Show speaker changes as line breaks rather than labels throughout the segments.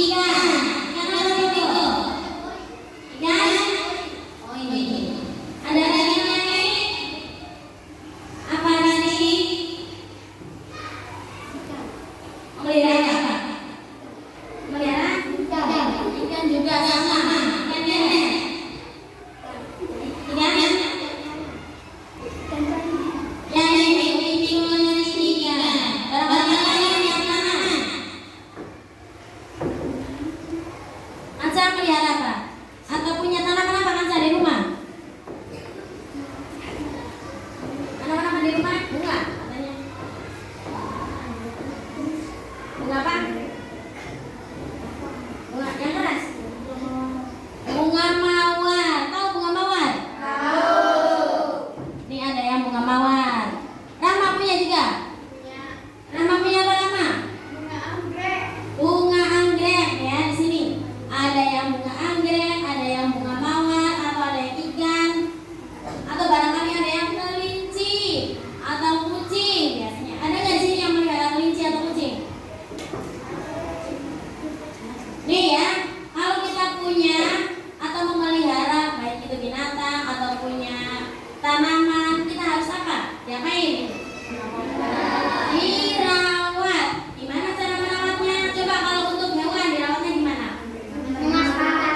Ikan apa itu? Ikan? Oh ini. Ada lagi yang lain? Apa tadi? Melihara apa? Melihara? Ikan juga sama. Ikannya? Ikan? Yang ini ikan. Barang-barang yang mana? Ansa melihara apa? Atau punya tanaman apa Ansa di rumah? Tanaman apa di rumah? Bunga katanya. Bunga apa? Bunga yang keras. Bunga mawar. Tahu bunga mawar? Ini ada yang bunga mawar. Rama punya juga? Rama punya apa Rama? Bunga anggrek ya di sini. Ada yang bunga anggrek, ada yang bunga mawar, atau ada yang ikan, atau barangkali ada yang kelinci atau kucing biasanya. Ada nggak di sini yang melihara kelinci atau kucing? Nih ya, kalau kita punya atau memelihara baik itu binatang atau punya tanaman, kita harus apa? Diapain? Dirawat. Gimana cara merawatnya? Coba kalau untuk hewan dirawatnya gimana?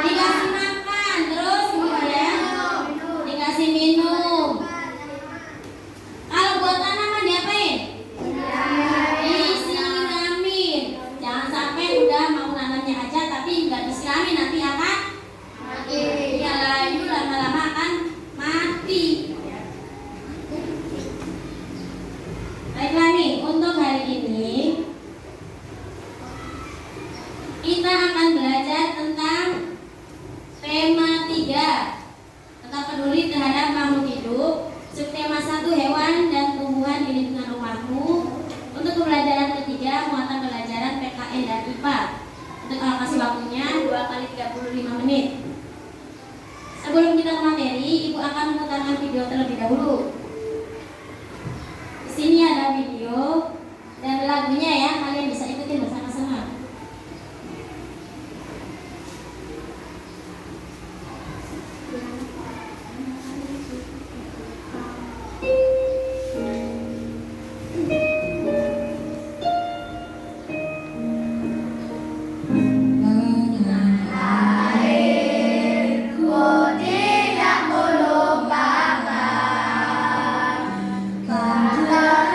Dikasih makan, terus kemudian dikasih minum. Kalau buat tanaman diapain? Disiramin. Jangan sampai udah mau nanamnya aja tapi nggak disiramin, nanti akan ya layu, lama-lama akan mati. Baiklah nih, untuk hari ini kita akan belajar tentang tema 3, tetap peduli terhadap makhluk hidup. Subtema 1, hewan dan tumbuhan di lingkungan rumahmu. Untuk pembelajaran ketiga, muatan pelajaran PKN dan IPA. Untuk alokasi waktunya 2 kali 35 menit. Sebelum kita ke materi, Ibu akan memutarkan video terlebih dahulu. Di sini ada video dan lagunya ya, kalian bisa ikutin bersama-sama.
Kau telah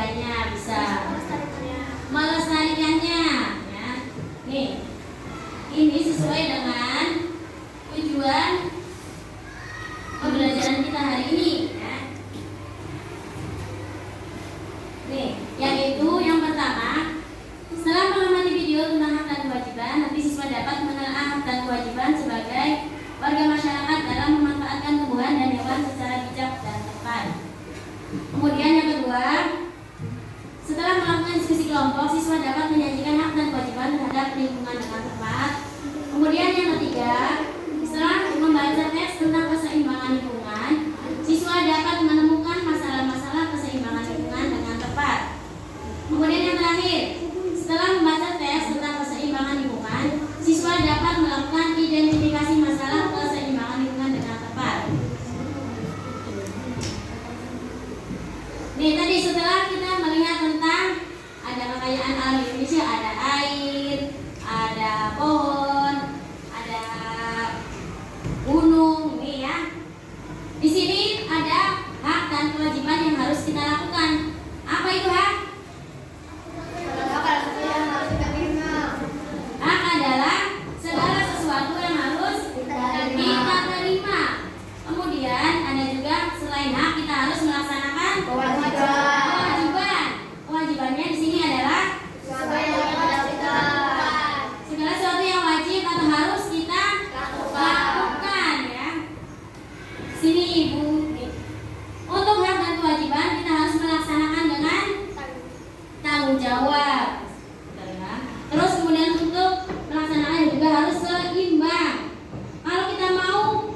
menjaganya, bisa melestarikannya, ya. Nih, ini sesuai dengan tujuan pembelajaran kita hari ini, ya. Nih, yaitu yang pertama, setelah mengamati video tentang hak dan kewajiban, nanti siswa dapat mengenal hak dan kewajiban sebagai warga masyarakat dalam memanfaatkan tumbuhan dan hewan secara bijak dan tepat. Kemudian yang kedua, setelah melakukan diskusi kelompok, siswa dapat menyajikan hak dan kewajiban terhadap lingkungan dengan tepat. Kemudian yang ketiga, setelah membaca teks tentang keseimbangan lingkungan, siswa dapat menemukan masalah-masalah keseimbangan lingkungan dengan tepat. Kemudian yang terakhir, setelah membaca teks tentang keseimbangan lingkungan, siswa dapat melakukan identifikasi masalah keseimbangan lingkungan dengan tepat. Nih, tadi setelah kita melihat tentang ada kekayaan alam Indonesia, ada air, ada pohon, ada gunung, nih ya. Di sini ada hak dan kewajiban yang harus kita lakukan. Apa itu hak? Hak adalah segala sesuatu yang harus kita terima. Kemudian ada juga selain hak kita harus melaksanakan kewajiban. Kewajibannya di sini adalah segala sesuatu yang wajib atau harus kita lakukan, ya. Sini Ibu. Untuk hak dan kewajiban kita harus melaksanakan dengan tanggung jawab. Terus kemudian untuk melaksanakan juga harus seimbang. Kalau kita mau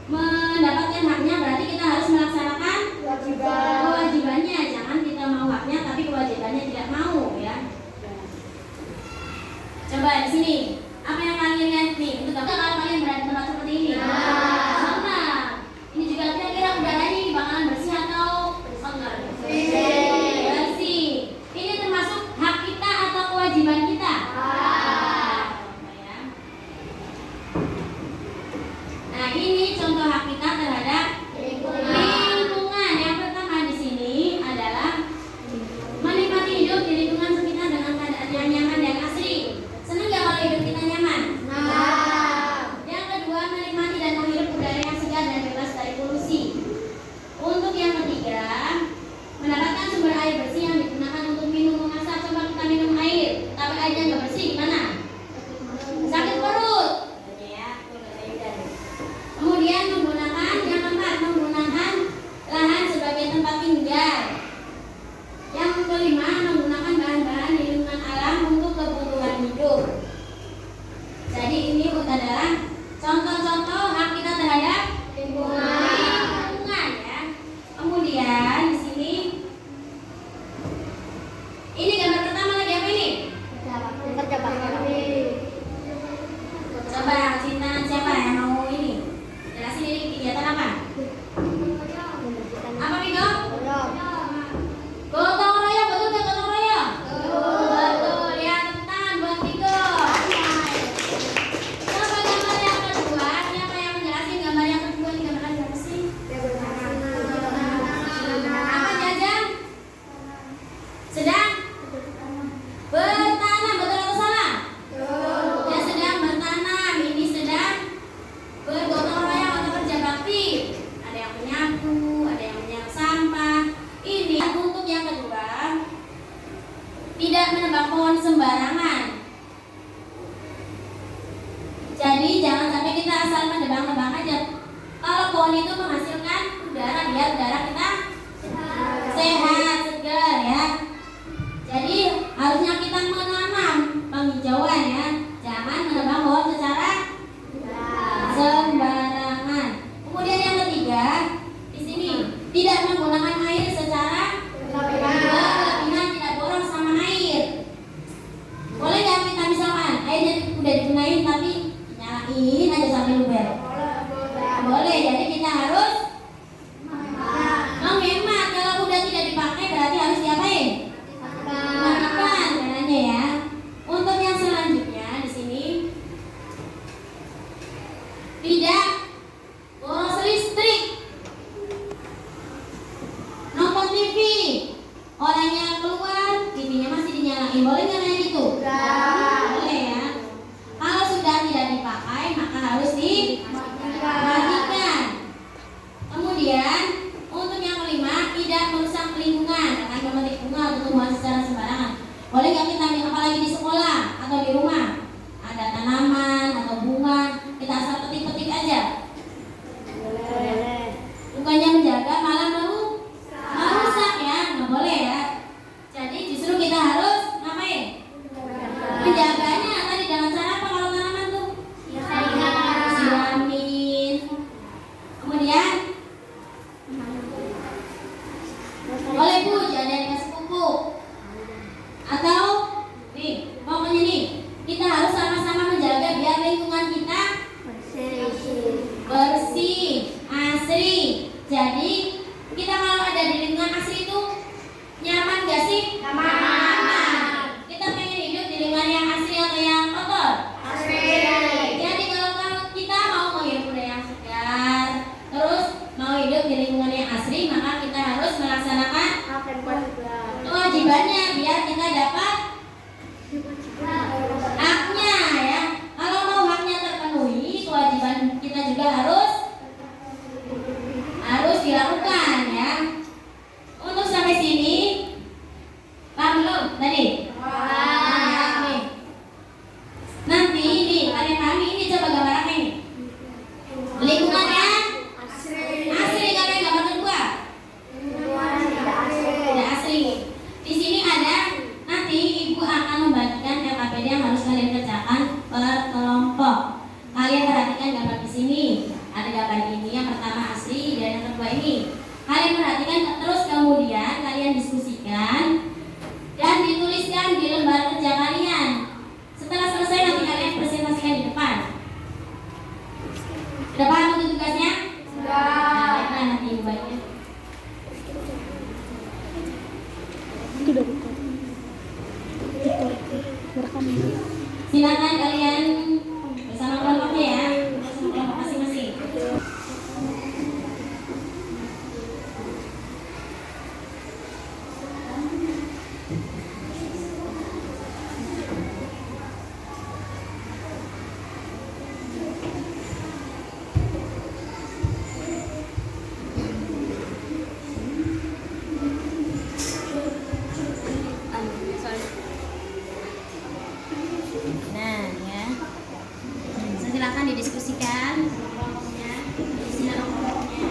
mendapatkan haknya berarti kita harus melaksanakan kewajibannya. Jangan kita mau haknya tapi kewajibannya tidak mau, ya. Coba di sini, apa yang kalian lihat nih? Untuk apa kalau kalian berada di tempat seperti ini? Sama. Ini juga kira-kira udaranya ini bakalan bersih atau enggak? Bersih. Ini termasuk hak kita atau kewajiban kita? Nah, ini contoh hak kita terhadap lingkungan. Yang pertama di sini adalah menikmati hidup di lingkungan sekitar dengan keadaan yang nyaman dan asri. Senang nggak kalau hidup kita nyaman? Yang kedua, menikmati dan menghirup udara yang segar dan bebas dari polusi. Untuk yang ketiga, mendapatkan sumber air bersih yang digunakan untuk minum memasak. Coba kita minum air, tapi airnya nggak bersih, gimana? Sakit perut. Kemudian menggunakan yang keempat, menggunakan lahan sebagai tempat tinggal. Yang kelima, menggunakan bahan-bahan di lingkungan alam untuk kebutuhan hidup. Jadi ini adalah contoh-contoh hak kita terhadap lingkungan, ya. Kemudian di sini ini gambar pertama lagi apa ini? Coba cinta siapa yang mau ini? Jelasin ini kegiatan apa? Apa Miko? Gotong royong, betul nggak gotong royong? Betul, ya, tepuk tangan buat Miko. Coba gambar yang kedua, siapa yang menjelaskan gambar yang kedua? Ini gambar apa sih? Apa Jajang? Sedang bertanam, betul atau salah? Ya, sedang bertanam. Ini sedang bergotong royong atau kerja bakti. Ada yang menyapu, ada yang menyapu sampah. Ini untuk yang kedua, tidak menebang pohon sembarangan. Jadi jangan sampai kita asal menebang-nebang aja. Kalau pohon itu menghasilkan udara, biar udara kita sehat, segar, ya. Jadi harusnya kita menanam penghijauan, ya. Jangan menebang pohon secara sembarangan. Kemudian yang ketiga, di sini tidak menggunakan air secara berlebihan, tidak boros sama air. Boleh nggak kita misalkan airnya udah digunain tapi nyalain aja sampai luber? Boleh. Jadi kita harus menghemat. Kalau udah tidak dipakai berarti harus diapain? Matikan caranya, ya. Untuk yang selanjutnya di sini tidak boros listrik, nonton TV. Orangnya keluar, TV-nya masih dinyalain. Boleh nggak kayak gitu? Boleh ya. Kalau sudah tidak dipakai, maka harus dimatikan. Kemudian, untuk yang kelima, tidak merusak lingkungan dengan memetik bunga atau tumbuhan secara sembarangan. Boleh nggak kita, apalagi di sekolah atau di rumah, ada tanaman atau bunga, kita asal petik-petik aja?
Boleh.
Bukannya menjaga, malah merusak ya, nggak boleh ya. Jadi justru kita harus ngapain? Menjaganya. Tadi dengan cara apa kalau tanaman tuh? Siramin. Kemudian boleh Bu, jangan dikasih pupuk. Atau nih, pokoknya nih, kita harus sama-sama menjaga biar lingkungan kita bersih, asri. Jadi kita kalau ada di lingkungan asri itu nyaman gak sih? Nyaman. Kita pengen hidup di lingkungan yang asri atau yang kotor? Asri. Jadi kalau kita mau menghirup udara yang segar, terus mau hidup di lingkungan yang asri, maka kita harus melaksanakan kewajibannya biar kita dapat haknya ya. Kalau mau haknya terpenuhi, kewajiban kita juga harus dilakukan ya. Untuk sampai sini paham belum tadi? Nah, nih. Nanti ini kalian pahami ini, coba gambar apa ini? Lingkungannya asri, kalian gambar kedua tidak asri. Di sini ada, nanti ibu akan membagikan LKPD yang harus kalian kerjakan per kelompok. Kalian perhatikan gambar di sini. Ada gambar ini, yang pertama asri dan yang kedua ini. Kalian perhatikan terus, kemudian kalian diskusikan dan dituliskan di lembar kerja kalian. Setelah selesai nanti kalian presentasikan di depan. Sudah paham untuk tugasnya? Nah, baiklah, nanti ibu bagikan. Silakan kalian bersama kelompoknya ya, bersama kelompok masing-masing. Nah ya, silakan didiskusikan kelompoknya, isinya kelompoknya.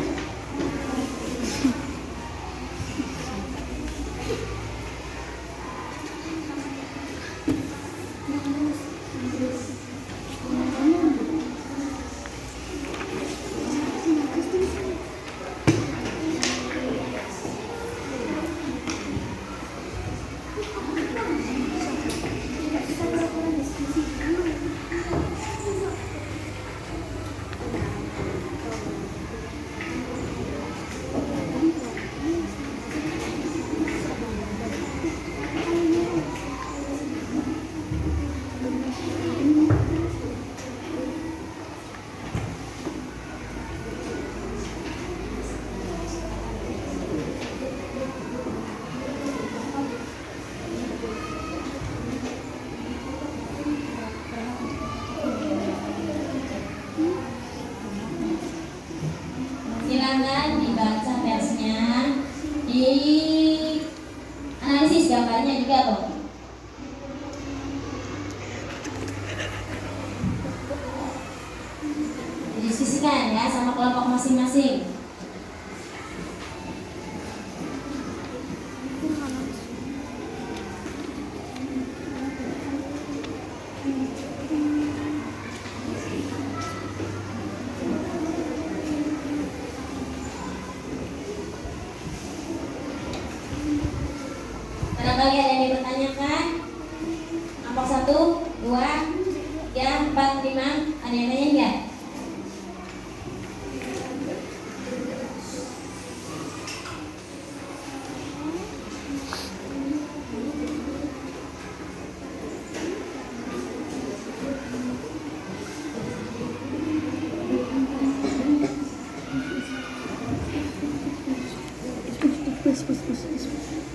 Silakan dibaca teksnya, di analisis gambarnya juga tuh. Didiskusikan ya sama kelompok masing-masing. Barangkali ada yang dipertanyakan? Kelompok 1, 2, 3, 4, 5. Ada yang tanya enggak?
Please.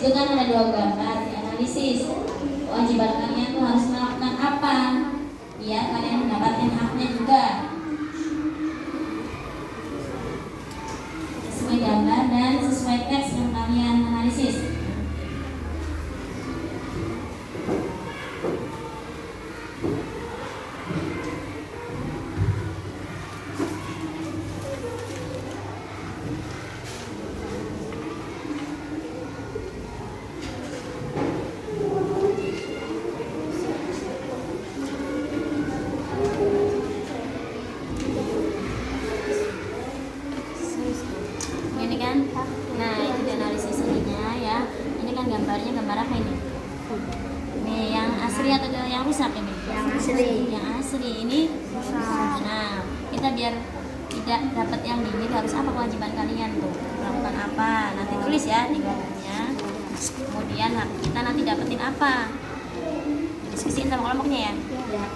Itu kan ada dua gambar, dianalisis kewajiban kalian tuh harus melakukan apa biar kalian mendapatkan haknya juga sesuai gambar dan sesuai teks yang kalian analisis. gambar apa ini? Ini yang asli atau yang rusak ini?
Yang asli.
Yang asli ini rusak. Nah, kita biar tidak dapat yang ini harus apa kewajiban kalian tuh? Melakukan apa? Nanti tulis ya di gambarnya. Kemudian kita nanti dapetin apa? Diskusiin sama kelompoknya ya.
Ya.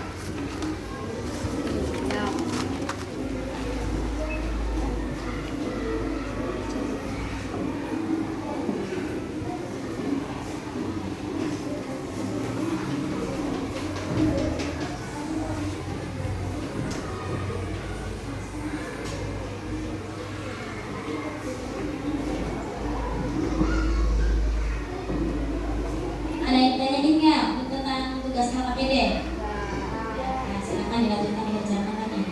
Ada yang tanyain nggak tentang tugas KKPD? Nah, silakan dilanjutkan dikerjakan lagi.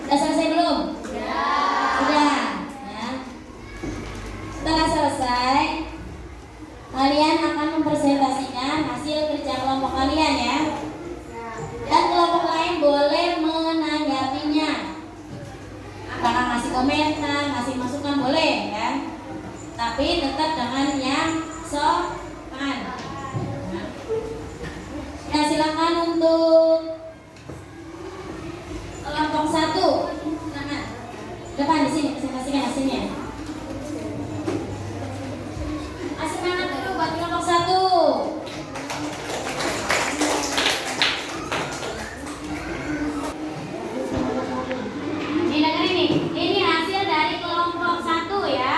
Udah selesai belum? Sudah. Ya. Setelah selesai, kalian akan mempresentasikan hasil kerja kelompok kalian ya. Dan kelompok lain boleh menanggapinya. Apakah ngasih komentar, ngasih masukan boleh ya. Tapi tetap dengan yang sopan. Nah, silakan untuk kelompok 1. Silakan. Depan di sini presentasikan hasilnya. Kasih semangat dulu buat kelompok 1. Nih dengerin nih. Ini hasil dari kelompok 1 ya.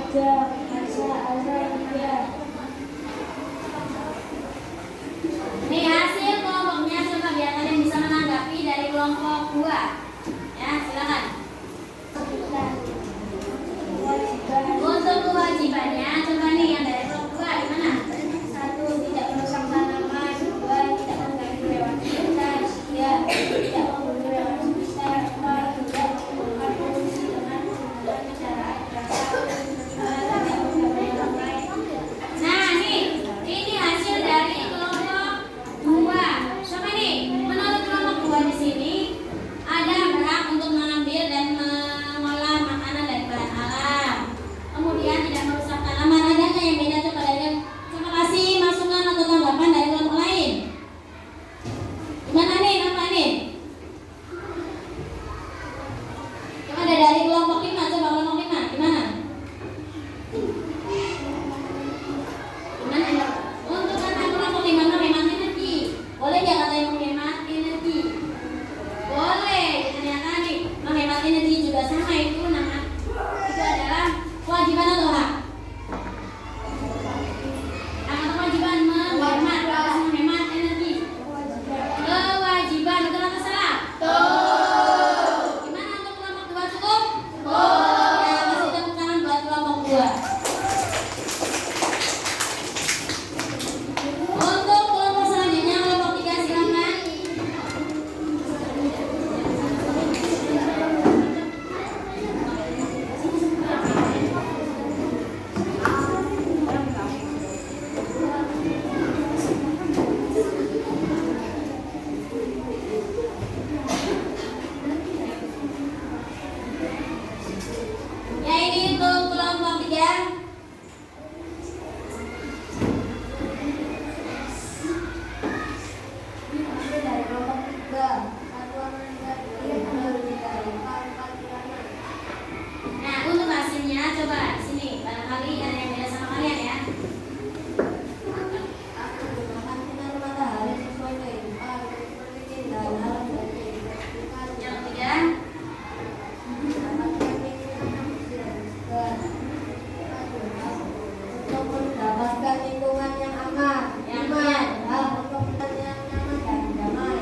Ja, Asa, Asa, Ya.
Nih hasil kelompoknya, coba biar kalian bisa menanggapi dari kelompok 2.